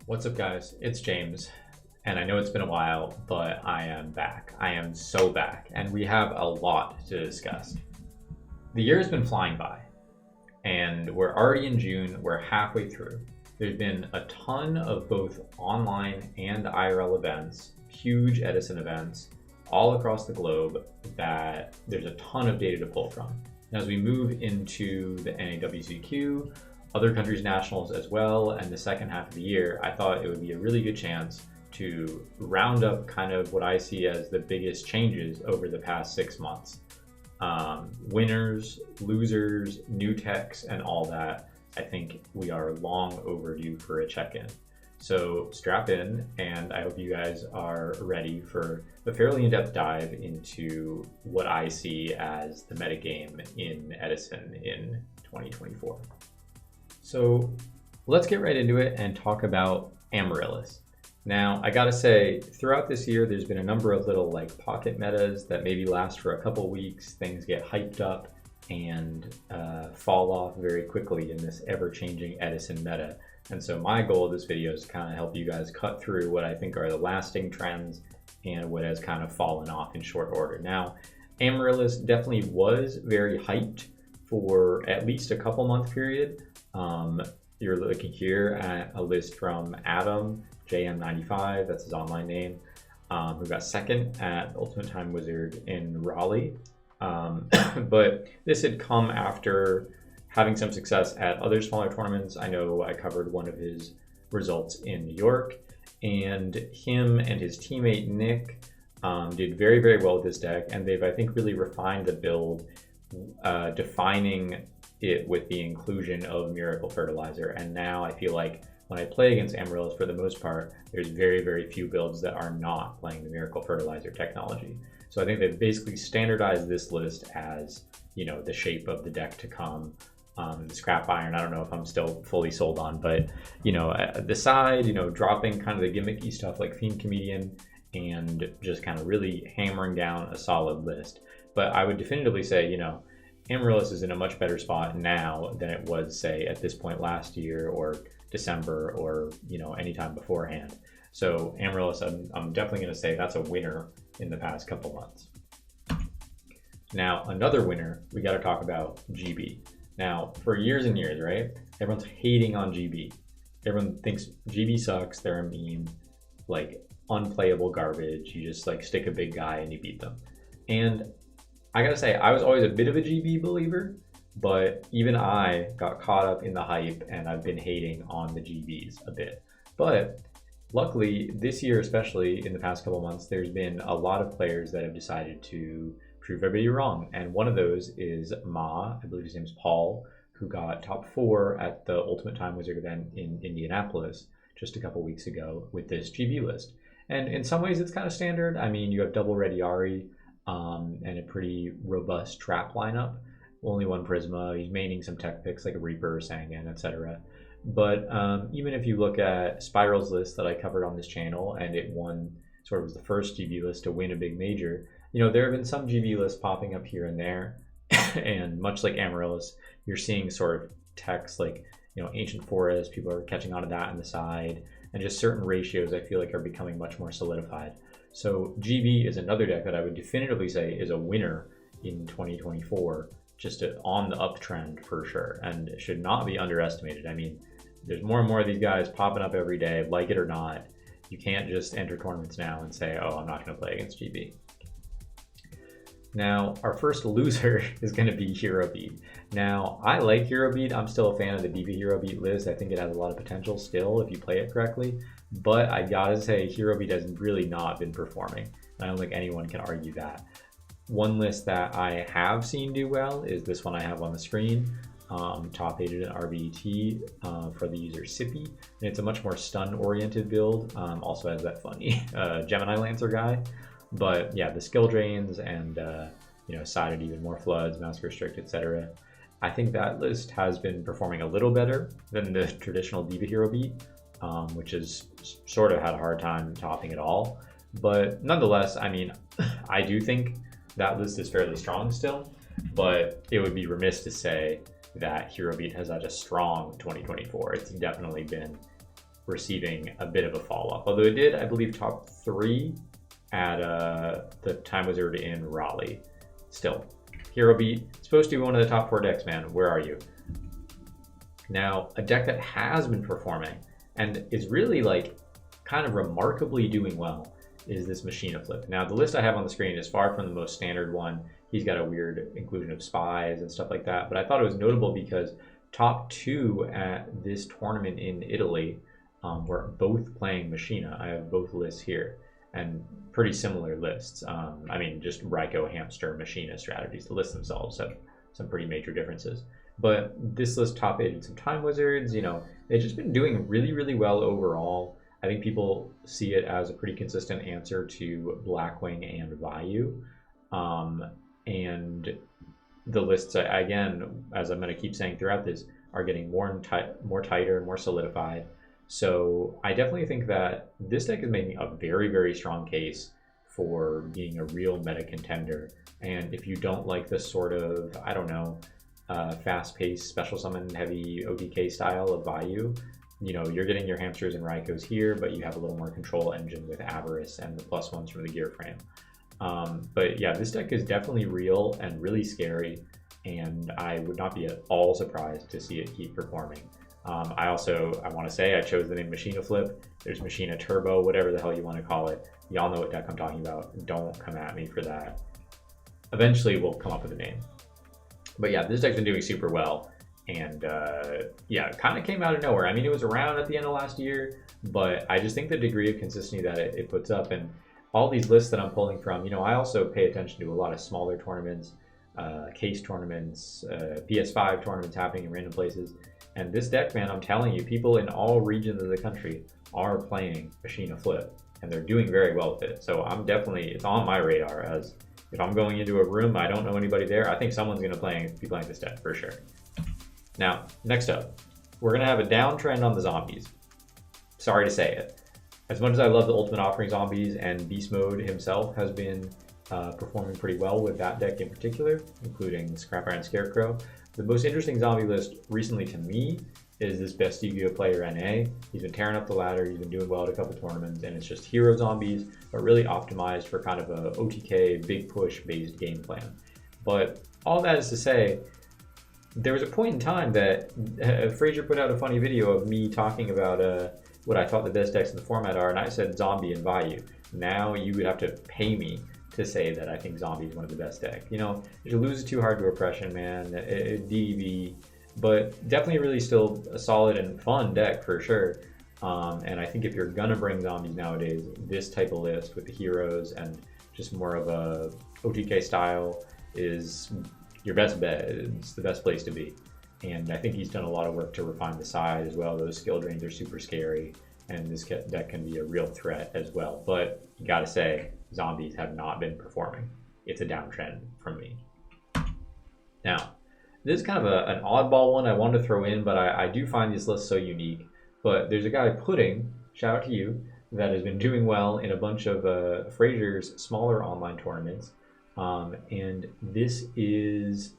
What's up, guys? It's James, and I know it's been a while, but I am back. I am so back, and we have a lot to discuss. The year has been flying by, and we're already in June. We're halfway through. There's been a ton of both online and IRL events, huge Edison events, all across the globe that there's a ton of data to pull from. And as we move into the NAWCQ, other countries' nationals as well, and the second half of the year, I thought it would be a really good chance to round up kind of what I see as the biggest changes over the past 6 months. Winners, losers, new techs, and all that. I think we are long overdue for a check-in. So strap in, and I hope you guys are ready for a fairly in-depth dive into what I see as the metagame in Edison in 2024. So let's get right into it and talk about Amaris. Now, I gotta say, throughout this year, there's been a number of little like pocket metas that maybe last for a couple weeks. Things get hyped up and fall off very quickly in this ever-changing Edison meta. And so my goal of this video is to kind of help you guys cut through what I think are the lasting trends and what has kind of fallen off in short order. Now, Amaris definitely was very hyped for at least a couple month period. You're looking here at a list from Adam, JM95, that's his online name, who got second at Ultimate Time Wizard in Raleigh. But this had come after having some success at other smaller tournaments. I know I covered one of his results in New York, and him and his teammate Nick did very, very well with this deck, and they've, I think, really refined the build, defining it with the inclusion of Miracle Fertilizer. And now I feel like when I play against Amaris, for the most part, there's very, very few builds that are not playing the Miracle Fertilizer technology. So I think they've basically standardized this list as, you know, the shape of the deck to come. The Scrap Iron, I don't know if I'm still fully sold on, but, you know, at the side, you know, dropping kind of the gimmicky stuff like Fiend Comedian and just kind of really hammering down a solid list. But I would definitively say, you know, Amaris is in a much better spot now than it was, say, at this point last year or December or, you know, anytime beforehand. So Amaris, I'm definitely going to say that's a winner in the past couple months. Now, another winner, we got to talk about GB. Now, for years and years, right, everyone's hating on GB. Everyone thinks GB sucks, they're a meme, like unplayable garbage. You just like stick a big guy and you beat them. And I gotta say, I was always a bit of a GB believer, but even I got caught up in the hype and I've been hating on the GBs a bit. But luckily, this year, especially in the past couple months, there's been a lot of players that have decided to prove everybody wrong. And one of those is I believe his name's Paul, who got top 4 at the Ultimate Time Wizard event in Indianapolis just a couple weeks ago with this GB list. And in some ways, it's kind of standard. I mean, you have double red Yari, and a pretty robust trap lineup. Only one Prisma. He's maining some tech picks like a Reaper, Sangan, etc. But even if you look at Spiral's list that I covered on this channel, and it won, sort of was the first GB list to win a big major, you know, there have been some GB lists popping up here and there. And much like Amaris, you're seeing sort of techs like, you know, Ancient Forest, people are catching on to that on the side, and just certain ratios I feel like are becoming much more solidified. So GB is another deck that I would definitively say is a winner in 2024, just on the uptrend for sure, and it should not be underestimated. I mean, there's more and more of these guys popping up every day, like it or not. You can't just enter tournaments now and say, oh, I'm not going to play against GB. Now, our first loser is going to be Hero Beat. Now, I like Hero Beat. I'm still a fan of the DB Hero Beat list. I think it has a lot of potential still if you play it correctly. But I gotta say, Hero Beat has really not been performing. I don't think anyone can argue that. One list that I have seen do well is this one I have on the screen, top 8 in RBET for the user Sippy. And it's a much more stun-oriented build. Also has that funny Gemini Lancer guy. But yeah, the skill drains and you know, sided even more floods, mask restrict, etc. I think that list has been performing a little better than the traditional Diva Hero Beat, which has sort of had a hard time topping it all. But nonetheless, I mean, I do think that list is fairly strong still, but it would be remiss to say that Hero Beat has had a strong 2024. It's definitely been receiving a bit of a fall off. Although it did, I believe, top 3 at the Time Wizard in Raleigh. Still, Hero Beat, supposed to be one of the top 4 decks, man. Where are you? Now, a deck that has been performing and is really like kind of remarkably doing well is this Acha Flip. Now, the list I have on the screen is far from the most standard one. He's got a weird inclusion of spies and stuff like that, but I thought it was notable because top 2 at this tournament in Italy were both playing Machina. I have both lists here, and pretty similar lists. I mean, just Ryko, Hamster, Machina strategies. The lists themselves have some pretty major differences. But this list top 8 some Time Wizards, you know, they've just been doing really, really well overall. I think people see it as a pretty consistent answer to Blackwing and Vayu. And the lists, again, as I'm going to keep saying throughout this, are getting more tighter, more solidified. So I definitely think that this deck is making a very, very strong case for being a real meta contender. And if you don't like this sort of, I don't know, fast-paced, special summon, heavy OTK style of Vayu, you know, you're getting your Hamsters and Rykos here, but you have a little more control engine with Amaris and the +1s from the gear frame. But yeah, this deck is definitely real and really scary, and I would not be at all surprised to see it keep performing. I want to say I chose the name Acha Flip. There's Machina Turbo, whatever the hell you want to call it. Y'all know what deck I'm talking about. Don't come at me for that. Eventually we'll come up with a name. But yeah, this deck's been doing super well. And yeah, it kind of came out of nowhere. I mean, it was around at the end of last year, but I just think the degree of consistency that it puts up, and all these lists that I'm pulling from, you know, I also pay attention to a lot of smaller tournaments, case tournaments, PS5 tournaments happening in random places. And this deck, man, I'm telling you, people in all regions of the country are playing Acha Flip, and they're doing very well with it. So I'm definitely, it's on my radar, as if I'm going into a room, I don't know anybody there, I think someone's going to be playing this deck for sure. Now, next up, we're going to have a downtrend on the zombies. Sorry to say it. As much as I love the Ultimate Offering zombies, and Beast Mode himself has been performing pretty well with that deck in particular, including Scrap Iron Scarecrow, the most interesting zombie list recently to me is this Best Yu-Gi-Oh player NA. He's been tearing up the ladder, he's been doing well at a couple tournaments, and it's just hero zombies, but really optimized for kind of a OTK, big push based game plan. But all that is to say, there was a point in time that Frazier put out a funny video of me talking about what I thought the best decks in the format are, and I said Zombie and Vayu. Now you would have to pay me to say that I think Zombie is one of the best decks. You know, you lose Too Hard to Oppression, man, DDB, but definitely really still a solid and fun deck for sure. And I think if you're gonna bring zombies nowadays, this type of list with the heroes and just more of a OTK style is your best bet. It's the best place to be. And I think he's done a lot of work to refine the side as well. Those skill drains are super scary, and this deck can be a real threat as well. But you gotta say, zombies have not been performing. It's a downtrend from me. Now, this is kind of an oddball one I wanted to throw in, but I do find this list so unique. But there's a guy, Pudding, shout out to you, that has been doing well in a bunch of Frazier's smaller online tournaments. And this is,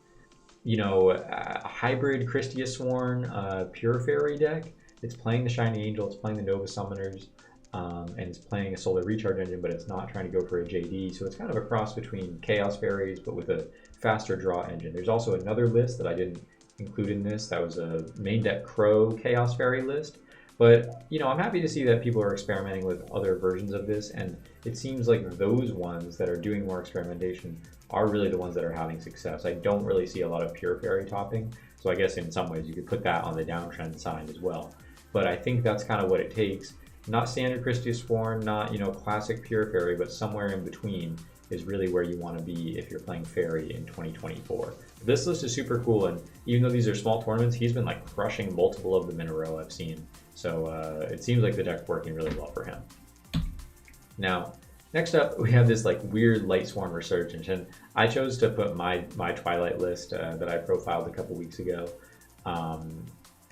you know, a hybrid Christia Sworn Pure Fairy deck. It's playing the Shiny Angel, it's playing the Nova Summoners, and it's playing a Solar Recharge engine, but it's not trying to go for a JD. So it's kind of a cross between Chaos Fairies, but with a faster draw engine. There's also another list that I didn't include in this. That was a main deck Crow Chaos Fairy list. But, you know, I'm happy to see that people are experimenting with other versions of this, and it seems like those ones that are doing more experimentation are really the ones that are having success. I don't really see a lot of Pure Fairy topping, so I guess in some ways you could put that on the downtrend side as well. But I think that's kind of what it takes. Not standard Christia Sworn, not, you know, classic Pure Fairy, but somewhere in between is really where you want to be if you're playing Fairy in 2024. This list is super cool, and even though these are small tournaments, he's been like crushing multiple of them in a row I've seen. So it seems like the deck's working really well for him. Now, next up, we have this like weird Light Sworn resurgence, and I chose to put my Twilight list that I profiled a couple weeks ago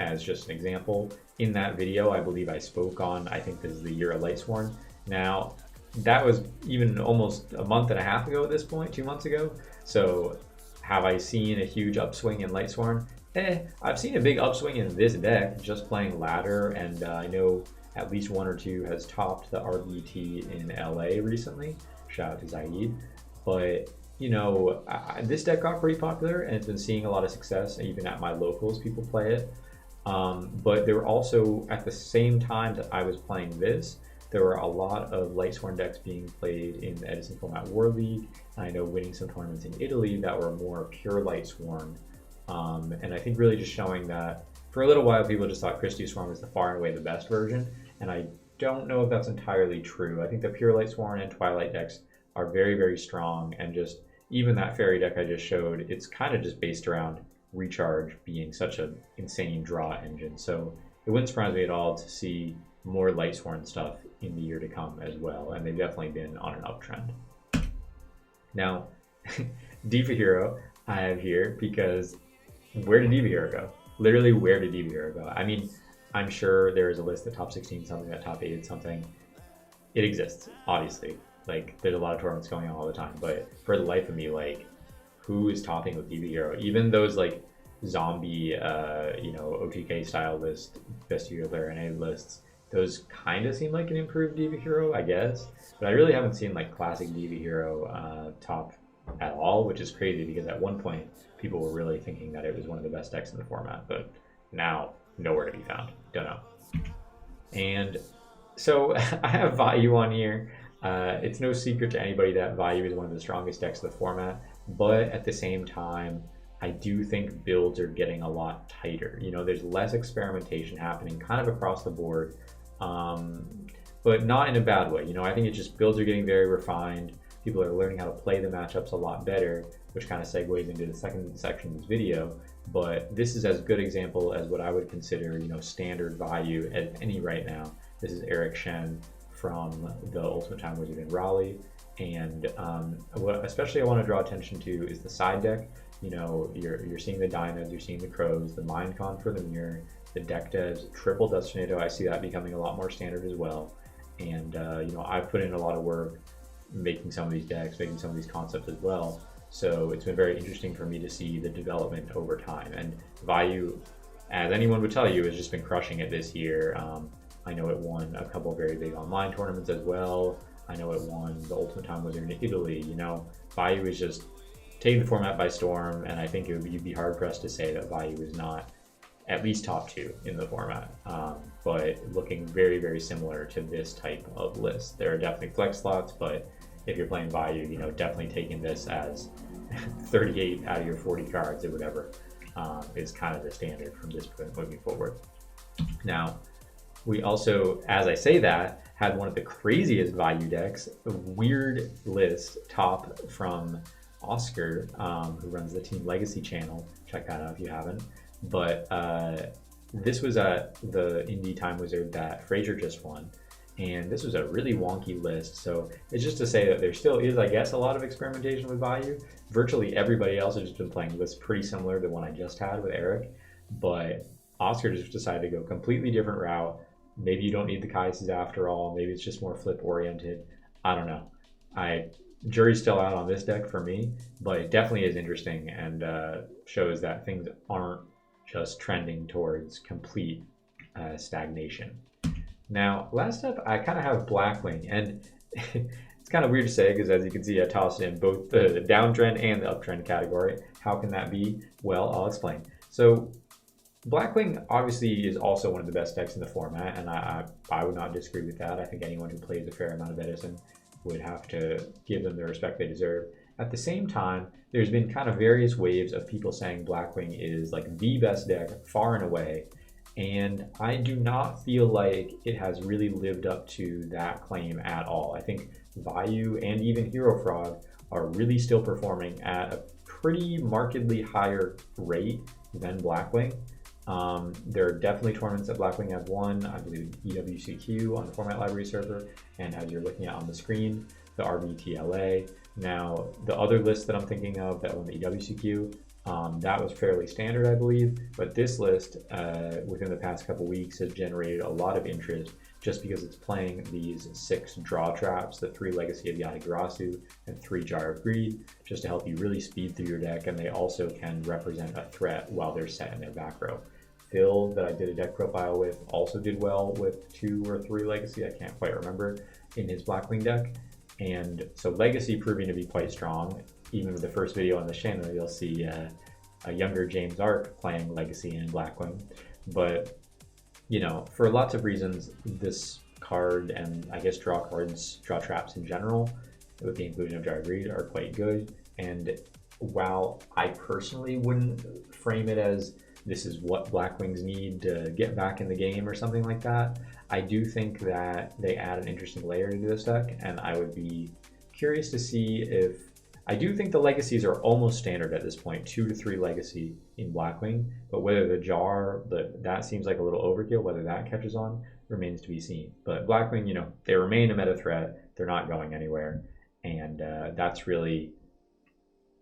as just an example. In that video, I believe I spoke on, I think this is the year of Light Sworn. Now, that was even almost a month and a half ago at this point, 2 months ago. So have I seen a huge upswing in Light Sworn? I've seen a big upswing in this deck, just playing ladder, and I know at least one or two has topped the RBT in LA recently. Shout out to Zaid. But you know, this deck got pretty popular and it's been seeing a lot of success. Even at my locals, people play it. But there were also, at the same time that I was playing this, there were a lot of Lightsworn decks being played in the Edison Format War League. I know winning some tournaments in Italy that were more pure Lightsworn. And I think really just showing that for a little while people just thought Christie Swarm was the far and away the best version. And I don't know if that's entirely true. I think the pure Lightsworn and Twilight decks are very, very strong. And just even that fairy deck I just showed, it's kind of just based around recharge being such an insane draw engine. So it wouldn't surprise me at all to see more Lightsworn stuff in the year to come as well, and they've definitely been on an uptrend. Now, Diva Hero I have here because where did Diva Hero go? Literally, where did Diva Hero go? I mean, I'm sure there is a list that top 16 something, that top 8 something. It exists, obviously. Like, there's a lot of tournaments going on all the time, but for the life of me, like, who is topping with Diva Hero? Even those like zombie, OTK style list, vestigial clarinet lists, those kind of seem like an improved Diva Hero, I guess. But I really haven't seen like classic Diva Hero top at all, which is crazy because at one point people were really thinking that it was one of the best decks in the format, but now nowhere to be found. Don't know. And so I have Vayu on here. It's no secret to anybody that Vayu is one of the strongest decks of the format. But at the same time, I do think builds are getting a lot tighter. You know, there's less experimentation happening kind of across the board, but not in a bad way. You know, I think it's just builds are getting very refined. People are learning how to play the matchups a lot better, which kind of segues into the second section of this video. But this is as good example as what I would consider, you know, standard value as any right now. This is Eric Shen from the Ultimate Time Wizard in Raleigh. And what especially I want to draw attention to is the side deck. You know, you're seeing the Dinos, you're seeing the Crows, the Minecon for the Mirror, the deck devs, triple Dust Tornado. I see that becoming a lot more standard as well. And you know, I've put in a lot of work making some of these decks, making some of these concepts as well. So it's been very interesting for me to see the development over time. And Vayu, as anyone would tell you, has just been crushing it this year. I know it won a couple of very big online tournaments as well. I know it won the Ultimate Time Wizard in Italy. You know, Vayu is just taking the format by storm, and I think you'd be hard pressed to say that Vayu is not at least top 2 in the format, but looking very, very similar to this type of list. There are definitely flex slots, but if you're playing Vayu, you know, definitely taking this as 38 out of your 40 cards or whatever is kind of the standard from this point moving forward. Now, we also, as I say that, had one of the craziest Vayu decks, a weird list top from Oscar, who runs the Team Legacy channel. Check that out if you haven't. But this was at the Indie Time Wizard that Fraser just won. And this was a really wonky list. So it's just to say that there still is, I guess, a lot of experimentation with Vayu. Virtually everybody else has just been playing lists pretty similar to the one I just had with Eric. But Oscar just decided to go a completely different route. Maybe you don't need the Kaises after all. Maybe it's just more flip oriented. I don't know. Jury's still out on this deck for me, but it definitely is interesting and shows that things aren't just trending towards complete stagnation. Now, last up, I kind of have Blackwing, and it's kind of weird to say because as you can see, I tossed in both the downtrend and the uptrend category. How can that be? Well, I'll explain. So Blackwing obviously is also one of the best decks in the format, and I would not disagree with that. I think anyone who plays a fair amount of Edison would have to give them the respect they deserve. At the same time, there's been kind of various waves of people saying Blackwing is like the best deck far and away, and I do not feel like it has really lived up to that claim at all. I think Vayu and even Hero Frog are really still performing at a pretty markedly higher rate than Blackwing. There are definitely tournaments that Blackwing have won. I believe EWCQ on the Format Library server, and as you're looking at on the screen, the RBTLA. Now, the other list that I'm thinking of that won the EWCQ, that was fairly standard, I believe, but this list within the past couple weeks has generated a lot of interest just because it's playing these 6 draw traps, the 3 Legacy of Yatagarasu and 3 Jar of Greed, just to help you really speed through your deck, and they also can represent a threat while they're set in their back row. Phil that I did a deck profile with also did well with 2 or 3 Legacy, I can't quite remember, in his Blackwing deck. And so Legacy proving to be quite strong. Even with the first video on the channel, you'll see a younger James Ark playing Legacy and Blackwing. But, you know, for lots of reasons, this card and I guess draw traps in general, with the inclusion of Jar Greed, are quite good. And while I personally wouldn't frame it as this is what Blackwings need to get back in the game or something like that, I do think that they add an interesting layer to this deck, and I would be curious to see if... I do think the Legacies are almost standard at this point, 2 to 3 Legacy in Blackwing, but whether the Jar, that seems like a little overkill, whether that catches on remains to be seen. But Blackwing, you know, they remain a meta threat, they're not going anywhere, and that's really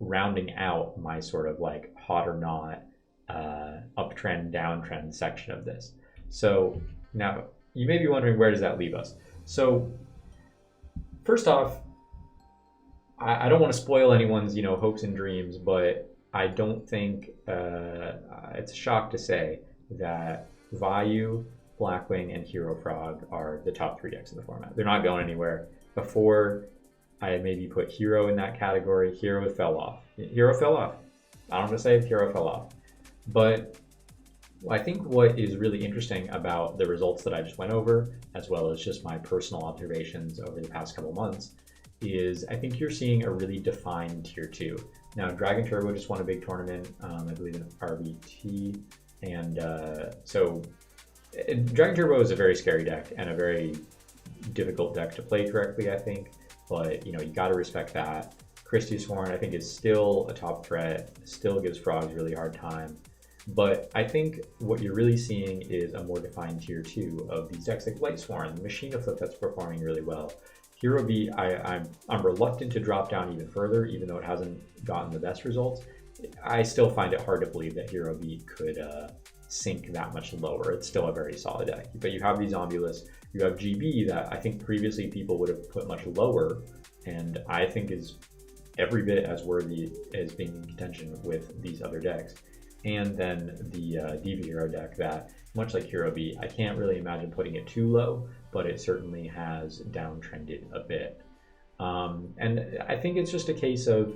rounding out my sort of like hot or not uptrend, downtrend section of this. So now you may be wondering, where does that leave us? So first off, I don't want to spoil anyone's, you know, hopes and dreams, but I don't think it's a shock to say that Vayu, Blackwing, and Hero Frog are the top 3 decks in the format. They're not going anywhere. Before, I had maybe put Hero in that category. Hero fell off. Hero fell off. I don't want to say it, Hero fell off. But I think what is really interesting about the results that I just went over, as well as just my personal observations over the past couple months, is I think you're seeing a really defined tier 2. Now, Dragon Turbo just won a big tournament, I believe in RBT, and so Dragon Turbo is a very scary deck and a very difficult deck to play correctly, I think, but you know, you got to respect that. Christie's Sworn, I think, is still a top threat, still gives Frogs a really hard time, but I think what you're really seeing is a more defined tier 2 of these decks like Light Sworn, Machine Flip that's performing really well. Hero B, I'm reluctant to drop down even further, even though it hasn't gotten the best results. I still find it hard to believe that Hero B could sink that much lower. It's still a very solid deck. But you have these Ombulas, you have GB that I think previously people would have put much lower, and I think is every bit as worthy as being in contention with these other decks. And then the Diva Hero deck that, much like Hero B, I can't really imagine putting it too low, but it certainly has downtrended a bit. And I think it's just a case of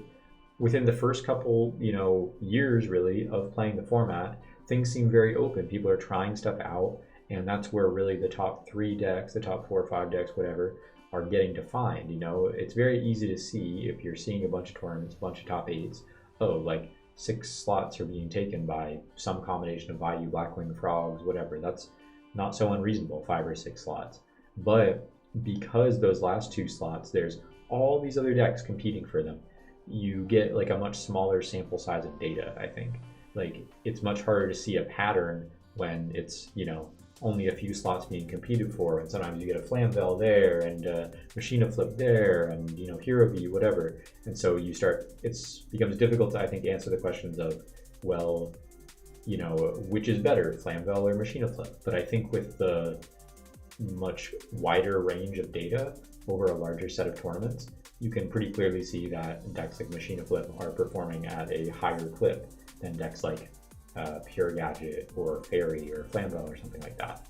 within the first couple, you know, years really of playing the format, things seem very open. People are trying stuff out, and that's where really the top 3 decks, the top 4 or 5 decks, whatever, are getting defined. You know, it's very easy to see if you're seeing a bunch of tournaments, a bunch of top 8s. Oh, like 6 slots are being taken by some combination of Vayu, Blackwing, Frogs, whatever. That's not so unreasonable, 5 or 6 slots. But because those last 2 slots, there's all these other decks competing for them, you get like a much smaller sample size of data, I think. Like, it's much harder to see a pattern when it's, you know, only a few slots being competed for, and sometimes you get a Flamvel there and Machine Flip there and, you know, Hero B, whatever. And so you start, becomes difficult to, I think, answer the questions of, well, you know, which is better, Flamvel or Machine Flip? But I think with the much wider range of data over a larger set of tournaments, you can pretty clearly see that decks like Machine Flip are performing at a higher clip than decks like Pure Gadget or Fairy or Flambeau or something like that.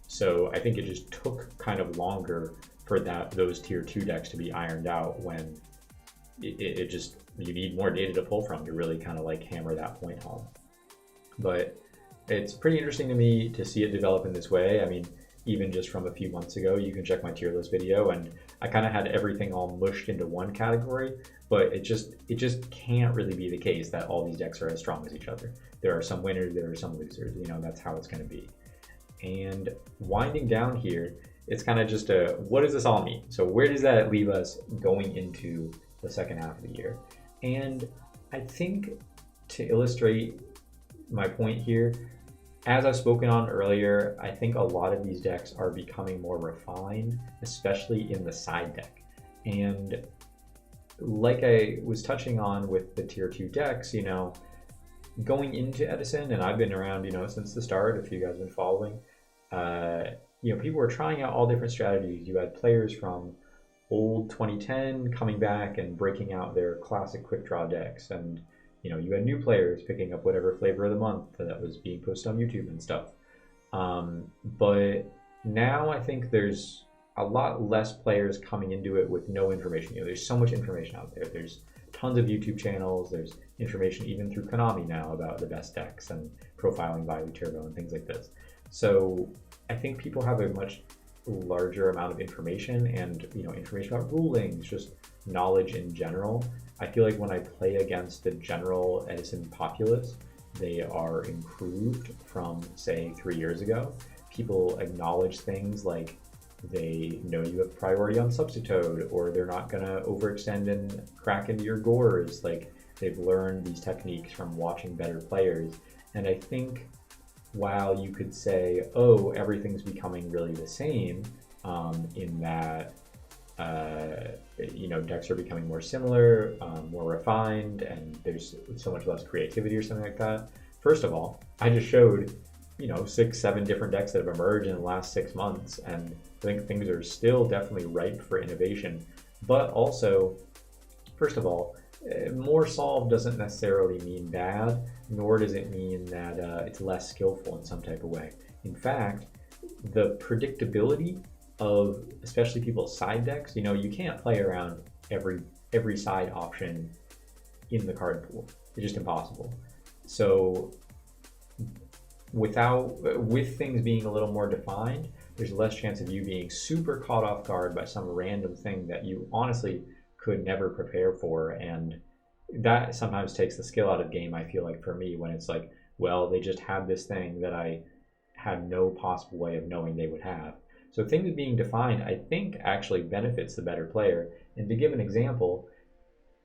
So I think it just took kind of longer for those tier 2 decks to be ironed out when it just, you need more data to pull from to really kind of like hammer that point home. But it's pretty interesting to me to see it develop in this way. I mean, even just from a few months ago, you can check my tier list video, and I kind of had everything all mushed into one category, but it just can't really be the case that all these decks are as strong as each other. There are some winners, there are some losers, you know, that's how it's going to be. And winding down here, it's kind of just what does this all mean? So where does that leave us going into the second half of the year? And I think to illustrate my point here, as I've spoken on earlier, I think a lot of these decks are becoming more refined, especially in the side deck. And like I was touching on with the tier 2 decks, you know, going into Edison, and I've been around, you know, since the start, if you guys have been following, you know, people were trying out all different strategies. You had players from old 2010 coming back and breaking out their classic quick draw decks, and you had new players picking up whatever flavor of the month that was being posted on YouTube and stuff. But now I think there's a lot less players coming into it with no information. There's so much information out there. There's tons of YouTube channels. There's information even through Konami now about the best decks and profiling Value Turbo and things like this. So I think people have a much larger amount of information and information about rulings, just knowledge in general. I feel like when I play against the general Edison populace, they are improved from, say, 3 years ago. People acknowledge things like they know you have priority on Substitute, or they're not going to overextend and crack into your gores. Like, they've learned these techniques from watching better players. And I think while you could say, oh, everything's becoming really the same, in that decks are becoming more similar, more refined, and there's so much less creativity or something like that. First of all, I just showed 6-7 different decks that have emerged in the last 6 months, and I think things are still definitely ripe for innovation. But also, first of all, more solved doesn't necessarily mean bad, nor does it mean that it's less skillful in some type of way. In fact, the predictability of especially people's side decks, you can't play around every side option in the card pool. It's just impossible. So with things being a little more defined, there's less chance of you being super caught off guard by some random thing that you honestly could never prepare for. And that sometimes takes the skill out of the game, I feel like, for me, when it's like, well, they just had this thing that I had no possible way of knowing they would have. So things being defined, I think, actually benefits the better player. And to give an example,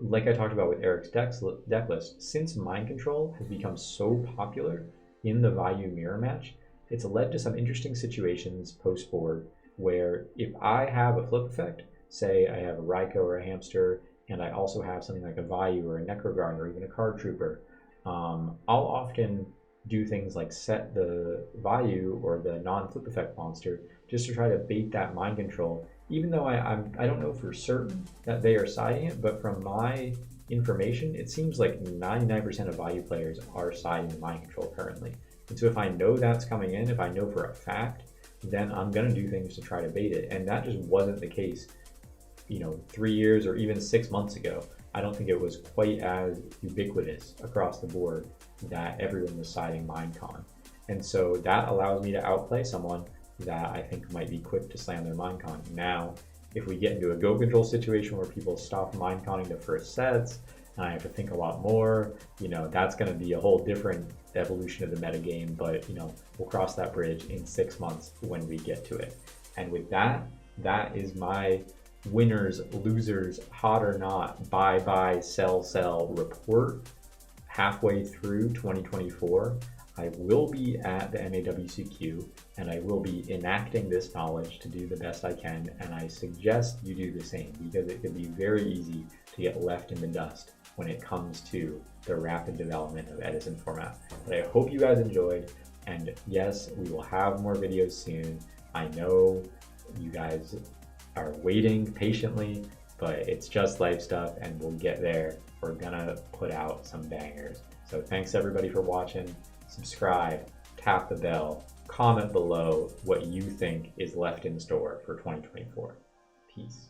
like I talked about with Eric's deck list, since Mind Control has become so popular in the Value Mirror Match, it's led to some interesting situations post-board where if I have a flip effect, say I have a Raikou or a Hamster, and I also have something like a Value or a Necroguard or even a Card Trooper, I'll often do things like set the Value or the non-flip effect monster just to try to bait that Mind Control, even though I don't know for certain that they are siding it, but from my information, it seems like 99% of Value players are siding the Mind Control currently. And so if I know that's coming in, if I know for a fact, then I'm going to do things to try to bait it. And that just wasn't the case, 3 years or even 6 months ago. I don't think it was quite as ubiquitous across the board that everyone was siding Mindcon. And so that allows me to outplay someone that I think might be quick to slam their Mindcon. Now, if we get into a go control situation where people stop Mindconning the first sets, and I have to think a lot more, that's going to be a whole different evolution of the metagame, but we'll cross that bridge in 6 months when we get to it. And with that is my winners, losers, hot or not, buy, sell report halfway through 2024. I will be at the MAWCQ, and I will be enacting this knowledge to do the best I can, and I suggest you do the same, because it can be very easy to get left in the dust when it comes to the rapid development of Edison format. But I hope you guys enjoyed, and yes, we will have more videos soon. I know you guys are waiting patiently, but it's just life stuff, and we'll get there. We're gonna put out some bangers. So thanks everybody for watching. Subscribe, tap the bell, comment below what you think is left in store for 2024. Peace.